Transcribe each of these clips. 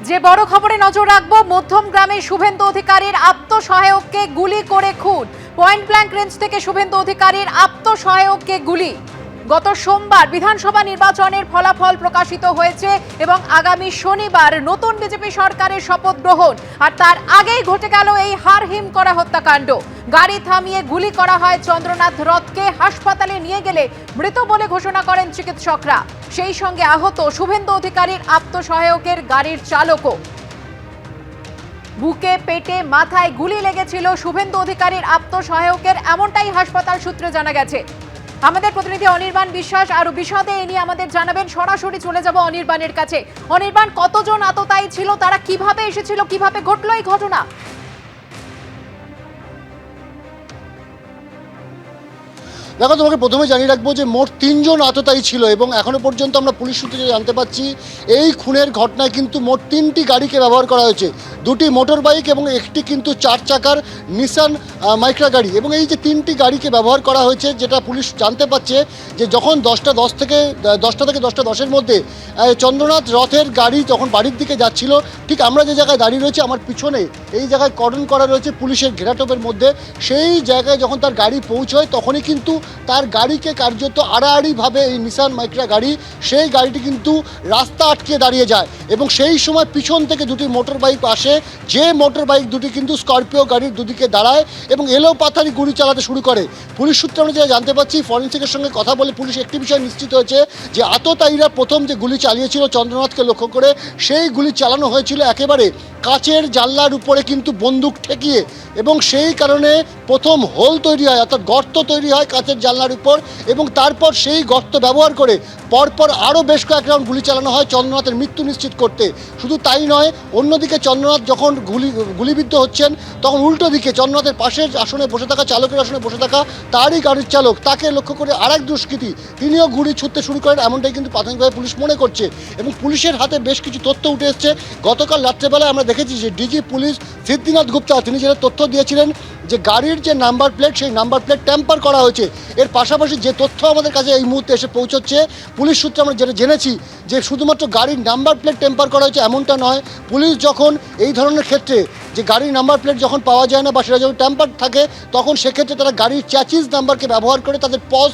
যে বড় খবরে নজর রাখবো, মধ্যম গ্রামে শুভেন্দু অধিকারীর আত্মসহায়ককে গুলি করে খুন। পয়েন্ট ব্ল্যাঙ্ক রেঞ্জ থেকে শুভেন্দু অধিকারীর আত্মসহায়ককে গুলি। গত সোমবার বিধানসভা নির্বাচনের ফলাফল প্রকাশিত হয়েছে এবং আগামী শনিবার নতুন বিজেপি সরকারের শপথ গ্রহণ, আর তার আগেই ঘটে গেল এই হারহিম করা হত্যাকাণ্ড। গাড়ি থামিয়ে গুলি করা হয় চন্দ্রনাথ রথকে। হাসপাতালে নিয়ে গেলে মৃত বলে ঘোষণা করেন চিকিৎসকরা। সেই সঙ্গে আহত শুভেন্দু অধিকারীর আত্মসহায়কের গাড়ির চালকও। বুকে, পেটে, মাথায় গুলি লেগেছিল শুভেন্দু অধিকারীর আত্মসহায়কের, এমনটাই হাসপাতাল সূত্রে জানা গেছে। আমাদের প্রতিনিধি অনির্বাণ বিশ্বাস আরো বিশদে এ নিয়ে আমাদের জানাবেন। সরাসরি চলে যাব অনির্বাণের কাছে। অনির্বাণ, কতজন আততায়ী ছিল, তারা কিভাবে এসেছিল, কিভাবে ঘটলো এই ঘটনা? দেখো, তোমাকে প্রথমে জানিয়ে রাখবো যে মোট 3 জন আততায়ী ছিল এবং এখনো পর্যন্ত আমরা পুলিশ সূত্রে জানতে পারছি এই খুনের ঘটনায় কিন্তু মোট 3টি গাড়িকে ব্যবহার করা হয়েছে। 2টি মোটর বাইক এবং একটি কিন্তু 4 চাকার নিসান মাইক্রা গাড়ি। এবং এই যে 3টি গাড়িকে ব্যবহার করা হয়েছে, যেটা পুলিশ জানতে পারছে যে যখন 10টা থেকে 10:10-এর মধ্যে চন্দ্রনাথ রথের গাড়ি যখন বাড়ির দিকে যাচ্ছিল, ঠিক আমরা যে জায়গায় দাঁড়িয়ে রয়েছি আমার পিছনে এই জায়গায় কর্ডন করা রয়েছে পুলিশের ঘেরাটোপের মধ্যে, সেই জায়গায় যখন তার গাড়ি পৌঁছয় তখনই কিন্তু তার গাড়িকে কার্যত আড়াআড়িভাবে এই নিসান মাইক্রা গাড়ি, সেই গাড়িটি কিন্তু রাস্তা আটকে দাঁড়িয়ে যায়। এবং সেই সময় পিছন থেকে 2টি মোটর বাইক আসে, যে মোটর বাইক দুটি কিন্তু স্করপিও গাড়ির দুদিকে দাঁড়ায় এবং এলোপাথারি গুলি চালাতে শুরু করে। পুলিশ সূত্রে আমরা যেটা জানতে পারছি, ফরেন্সিকের সঙ্গে কথা বলে পুলিশ একটি বিষয় নিশ্চিত হয়েছে যে আততায়ীরা প্রথম যে গুলি চালিয়েছিল চন্দ্রনাথকে লক্ষ্য করে, সেই গুলি চালানো হয়েছিল একেবারে কাচের জানলার উপরে কিন্তু বন্দুক ঠেকিয়ে। এবং সেই কারণে প্রথম হোল তৈরি হয়, অর্থাৎ গর্ত তৈরি হয় কাচের জানলার উপর, এবং তারপর সেই গর্ত ব্যবহার করে পরপর আরও বেশ কয়েক রাউন্ড গুলি চালানো হয় চন্দ্রনাথের মৃত্যু নিশ্চিত করতে। শুধু তাই নয়, অন্যদিকে চন্দ্রনাথ যখন গুলিবিদ্ধ হচ্ছেন তখন উল্টো দিকে চন্দ্রনাথের পাশের আসনে বসে থাকা, চালকের আসনে বসে থাকা তারই গাড়ির চালক, তাকে লক্ষ্য করে আরেক দুষ্কৃতী তিনিও গুলি ছুটতে শুরু করেন, এমনটাই কিন্তু প্রাথমিকভাবে পুলিশ মনে করছে। এবং পুলিশের হাতে বেশ কিছু তথ্য উঠে এসছে। গতকাল রাত্রেবেলায় আমরা দেখেছি যে ডিজি পুলিশ সিদ্ধিনাথ গুপ্তা তিনি যেটা তথ্য দিয়েছিলেন যে গাড়ির যে নাম্বার প্লেট, সেই নাম্বার প্লেট ট্যাম্পার করা হয়েছে। এর পাশাপাশি যে তথ্য আমাদের কাছে এই মুহূর্তে এসে পৌঁছচ্ছে, পুলিশ সূত্রে আমরা যেটা জেনেছি যে শুধুমাত্র গাড়ির নাম্বার প্লেট টেম্পার করা হয়েছে এমনটা নয়। পুলিশ যখন এই ধরনের ক্ষেত্রে যে গাড়ির নাম্বার প্লেট যখন পাওয়া যায় না বা সেটা যখন ট্যাম্পার থাকে, তখন সেক্ষেত্রে তারা গাড়ির চ্যাচিস নাম্বারকে ব্যবহার করে তাদের পজ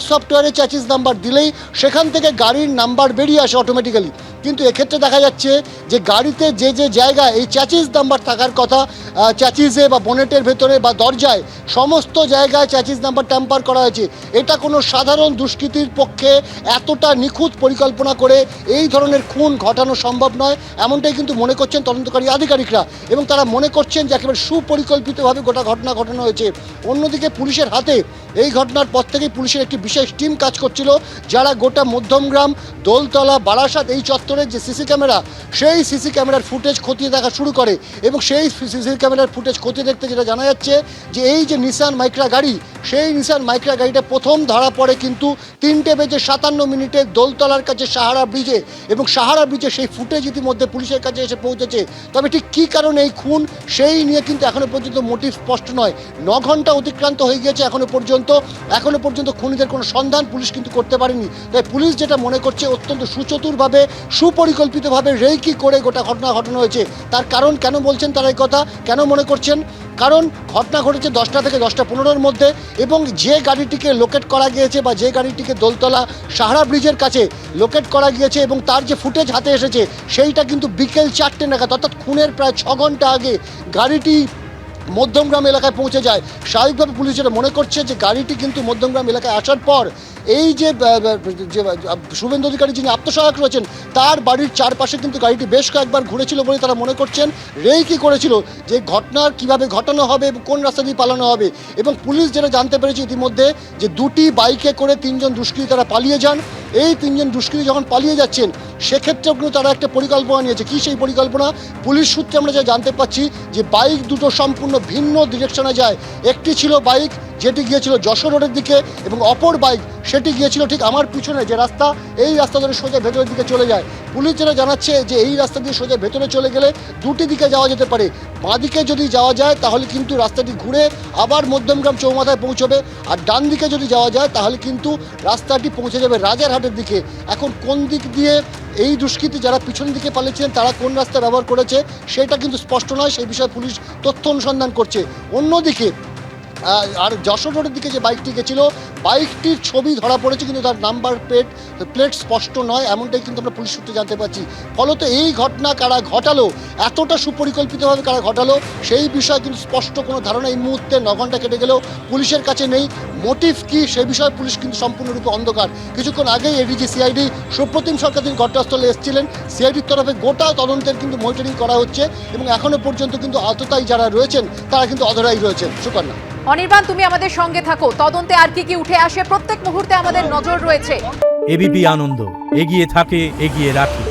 সফটওয়্যারে চ্যাচিস নাম্বার দিলেই সেখান থেকে গাড়ির নাম্বার বেরিয়ে আসে অটোমেটিক্যালি। কিন্তু এক্ষেত্রে দেখা যাচ্ছে যে গাড়িতে যে যে জায়গায় এই চ্যাচিস নাম্বার থাকার কথা, চ্যাচিসে বা বনেটের ভেতরে বা দরজায়, সমস্ত জায়গায় চ্যাচিস নাম্বার ট্যাম্পার করা হয়েছে। এটা কোনো সাধারণ দুষ্কৃতীর পক্ষে এতটা নিখুঁত পরিকল্পনা করে এই ধরনের খুন ঘটানো সম্ভব নয়, এমনটাই কিন্তু মনে করছেন তদন্তকারী আধিকারিকরা। এবং তারা মনে করছেন যে একেবারে সুপরিকল্পিতভাবে গোটা ঘটনা ঘটানো হয়েছে। অন্যদিকে পুলিশের হাতে এই ঘটনার পর থেকেই পুলিশের একটি বিশেষ টিম কাজ করছিল, যারা গোটা মধ্যমগ্রাম, দোলতলা, বারাসাত এই চত্বরের যে সিসি ক্যামেরা, সেই সিসি ক্যামেরার ফুটেজ খতিয়ে দেখা শুরু করে। এবং সেই সিসি ক্যামেরার ফুটেজ খতিয়ে দেখতে যেটা জানা যাচ্ছে যে এই যে নিসান মাইক্রা গাড়ি, সেই নিসান মাইক্রা গাড়িটা প্রথম ধরা পড়ে কিন্তু 3:57 দোলতলার কাছে সাহারা ব্রিজে। এবং সাহারা ব্রিজে সেই ফুটেজ ইতিমধ্যে পুলিশের কাছে এসে পৌঁছেছে। তবে ঠিক কী কারণে এই খুন, সেই নিয়ে কিন্তু এখনও পর্যন্ত মোটিভ স্পষ্ট নয়। 9 ঘন্টা অতিক্রান্ত হয়ে গিয়েছে এখনও পর্যন্ত খুনিদের কোনো সন্ধান পুলিশ কিন্তু করতে পারেনি। তাই পুলিশ যেটা মনে করছে অত্যন্ত সুচতুরভাবে, সুপরিকল্পিতভাবে রেকি করে গোটা ঘটনা ঘটানো হয়েছে। তার কারণ কেন বলছেন তারা এই কথা, কেন মনে করছেন? কারণ ঘটনা ঘটেছে 10টা থেকে 10:15-এর মধ্যে, এবং যে গাড়িটিকে লোকেট করা গিয়েছে বা যে গাড়িটিকে দোলতলা সাহারা ব্রিজের কাছে লোকেট করা গিয়েছে এবং তার যে ফুটেজ হাতে এসেছে, সেইটা কিন্তু বিকেল 4টে নাগাদ, অর্থাৎ খুনের প্রায় 6 ঘন্টা আগে গাড়িটি মধ্যমগ্রাম এলাকায় পৌঁছে যায়। স্বাভাবিকভাবে পুলিশ যেটা মনে করছে যে গাড়িটি কিন্তু মধ্যমগ্রাম এলাকায় আসার পর এই যে শুভেন্দু অধিকারী যিনি আত্মসহায়ক রয়েছেন, তার বাড়ির চারপাশে কিন্তু গাড়িটি বেশ কয়েকবার ঘুরেছিল বলে তারা মনে করছেন। রেকি করেছিল যে ঘটনার কিভাবে ঘটানো হবে এবং কোন রাস্তা দিয়ে পালানো হবে। এবং পুলিশ যেটা জানতে পেরেছে ইতিমধ্যে যে 2টি বাইকে করে 3 জন দুষ্কৃতী তারা পালিয়ে যান। এই 3 জন দুষ্কৃতী যখন পালিয়ে যাচ্ছেন, সেক্ষেত্রেও কিন্তু তারা একটা পরিকল্পনা নিয়েছে। কী সেই পরিকল্পনা? পুলিশ সূত্রে আমরা যা জানতে পাচ্ছি যে বাইক দুটো সম্পূর্ণ ভিন্ন ডিরেকশনে যায়। একটি ছিল বাইক যেটি গিয়েছিল যশোর রোডের দিকে, এবং অপর বাইক সেটি গিয়েছিল ঠিক আমার পিছনে যে রাস্তা, এই রাস্তা ধরে সোজা ভেতরের দিকে চলে যায়। পুলিশ যেটা জানাচ্ছে যে এই রাস্তা দিয়ে সোজা ভেতরে চলে গেলে 2টি দিকে যাওয়া যেতে পারে। বাঁদিকে যদি যাওয়া যায় তাহলে কিন্তু রাস্তাটি ঘুরে আবার মধ্যমগ্রাম চৌমাথায় পৌঁছবে, আর ডান দিকে যদি যাওয়া যায় তাহলে কিন্তু রাস্তাটি পৌঁছে যাবে রাজারহাটের দিকে। এখন কোন দিক দিয়ে এই দুষ্কৃতী যারা পিছন দিকে পালিয়েছিলেন তারা কোন রাস্তা ব্যবহার করেছে সেটা কিন্তু স্পষ্ট নয়, সেই বিষয়ে পুলিশ তথ্য অনুসন্ধান করছে। অন্যদিকে আর যশোর রোডের দিকে যে বাইকটি গেছিল, বাইকটির ছবি ধরা পড়েছে কিন্তু তার নাম্বার প্লেট স্পষ্ট নয়, এমনটাই কিন্তু আমরা পুলিশ সূত্রে জানতে পারছি। ফলত এই ঘটনা কারা ঘটালো, এতটা সুপরিকল্পিতভাবে কারা ঘটালো সেই বিষয়ে কিন্তু স্পষ্ট কোনো ধারণা এই মুহূর্তে 9 ঘন্টা কেটে গেলেও পুলিশের কাছে নেই। মোটিভ কী সে বিষয়ে পুলিশ কিন্তু সম্পূর্ণরূপে অন্ধকার। কিছুক্ষণ আগেই এডিজি সিআইডি সুপ্রতিম সরকার তিনি ঘটনাস্থলে এসেছিলেন, সিআইডির তরফে গোটা তদন্তের কিন্তু মনিটরিং করা হচ্ছে এবং এখনও পর্যন্ত কিন্তু আততায়ী যারা রয়েছেন তারা কিন্তু অধরাই রয়েছেন। সুকন্যা। অনির্বাণ, তুমি আমাদের সঙ্গে থাকো, তদন্তে আর কি কি উঠে আসে প্রত্যেক মুহূর্তে আমাদের নজর রয়েছে। এবিপি আনন্দ, এগিয়ে থাকে, এগিয়ে রাখে।